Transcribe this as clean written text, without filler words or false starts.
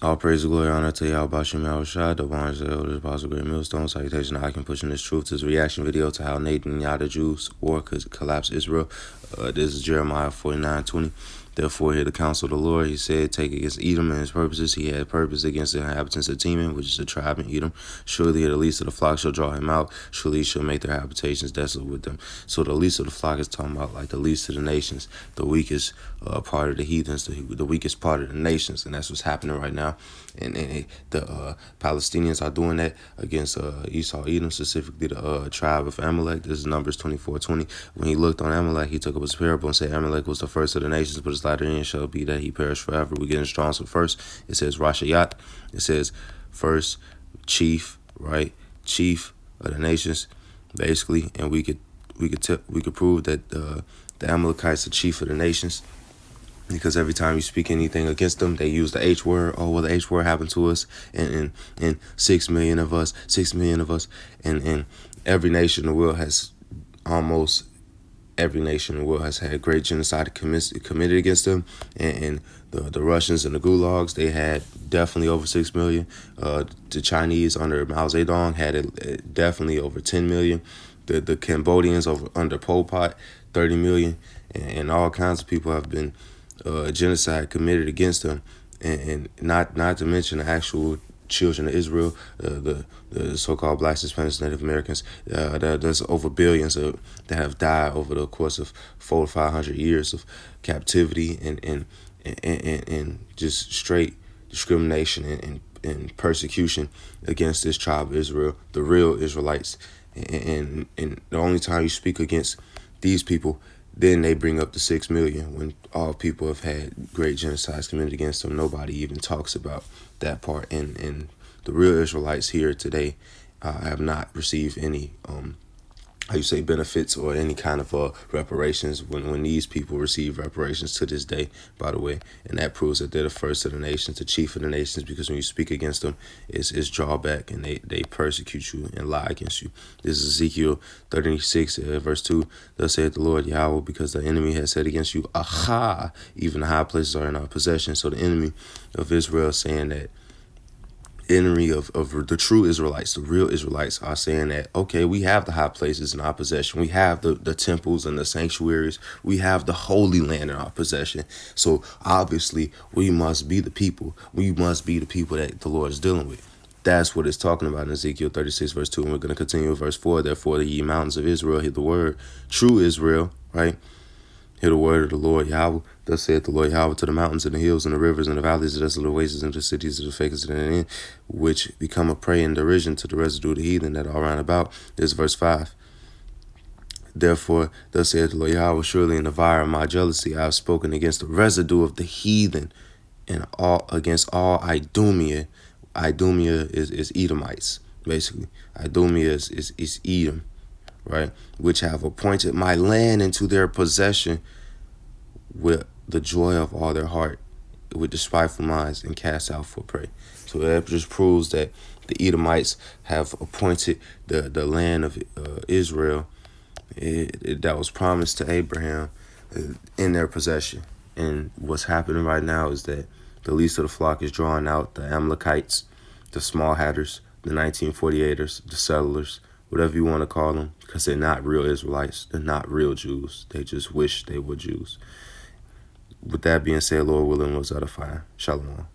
All praise and glory, honor to Yahweh Bashem Yahushua, the ones that hold the apostle great millstone. Salutation, I can push in this truth. This is a reaction video to how Netanyahu the Jews war could collapse Israel. This is Jeremiah 49:20. Therefore, hear the counsel of the Lord. He said, take against Edom and his purposes. He had purpose against the inhabitants of Teman, which is a tribe in Edom. Surely the least of the flock shall draw him out. Surely he shall make their habitations desolate with them. So the least of the flock is talking about like the least of the nations, the weakest part of the heathens, the weakest part of the nations. And that's what's happening right now. And the Palestinians are doing that against Esau, Edom, specifically the tribe of Amalek. This is Numbers 24:20. When he looked on Amalek, he took up his parable and said, Amalek was the first of the nations, but his latter end shall be that he perish forever. We're getting strong. So first, it says Rashayat. It says first chief, right? Chief of the nations, basically. And we could prove that the Amalekites are chief of the nations. Because every time you speak anything against them, they use the H word. Oh, well, the H word happened to us, and 6 million of us, 6 million of us, and every nation in the world has almost every nation in the world has had great genocide committed against them, and the Russians and the gulags, they had definitely over 6 million. The Chinese under Mao Zedong had it definitely over 10 million. The Cambodians under Pol Pot, 30 million, and all kinds of people have been genocide committed against them, and not to mention the actual children of Israel, the so-called blacks, Hispanics, Native Americans. There's over billions that have died over the course of 400 to 500 years of captivity and just straight discrimination and persecution against this tribe of Israel, the real Israelites. And the only time you speak against these people, then they bring up the 6 million when all people have had great genocides committed against them. Nobody even talks about that part. And the real Israelites here today have not received any benefits or any kind of reparations when these people receive reparations to this day, by the way. And that proves that they're the first of the nations, the chief of the nations, because when you speak against them, it's drawback, and they persecute you and lie against you. This is Ezekiel 36, verse 2. Thus saith the Lord Yahweh, because the enemy has said against you, aha, even the high places are in our possession. So the enemy of Israel is saying that, enemy of the true Israelites, the real Israelites, are saying that, okay, we have the high places in our possession. We have the temples and the sanctuaries. We have the Holy Land in our possession. So obviously we must be the people. We must be the people that the Lord is dealing with. That's what it's talking about in Ezekiel 36, verse 2. And we're going to continue with verse 4. Therefore, the ye mountains of Israel, hear the word, true Israel, right? Hear the word of the Lord Yahweh. Thus saith the Lord Yahweh to the mountains and the hills and the rivers and the valleys, the desolate wastes and the cities of the fakers and the end, which become a prey and derision to the residue of the heathen that are round about. This is verse 5. Therefore, thus saith the Lord Yahweh, surely in the fire of my jealousy I have spoken against the residue of the heathen and against all Idumea. Idumea is Edomites, basically. Idumea is Edom, right? Which have appointed my land into their possession with the joy of all their heart, with despiteful minds, and cast out for prey. So that just proves that the Edomites have appointed the land of Israel that was promised to Abraham in their possession. And what's happening right now is that the least of the flock is drawing out, the Amalekites, the small hatters, the 1948ers, the settlers, whatever you want to call them, because they're not real Israelites. They're not real Jews. They just wish they were Jews. With that being said, Lord willing, was edifying. Shalom.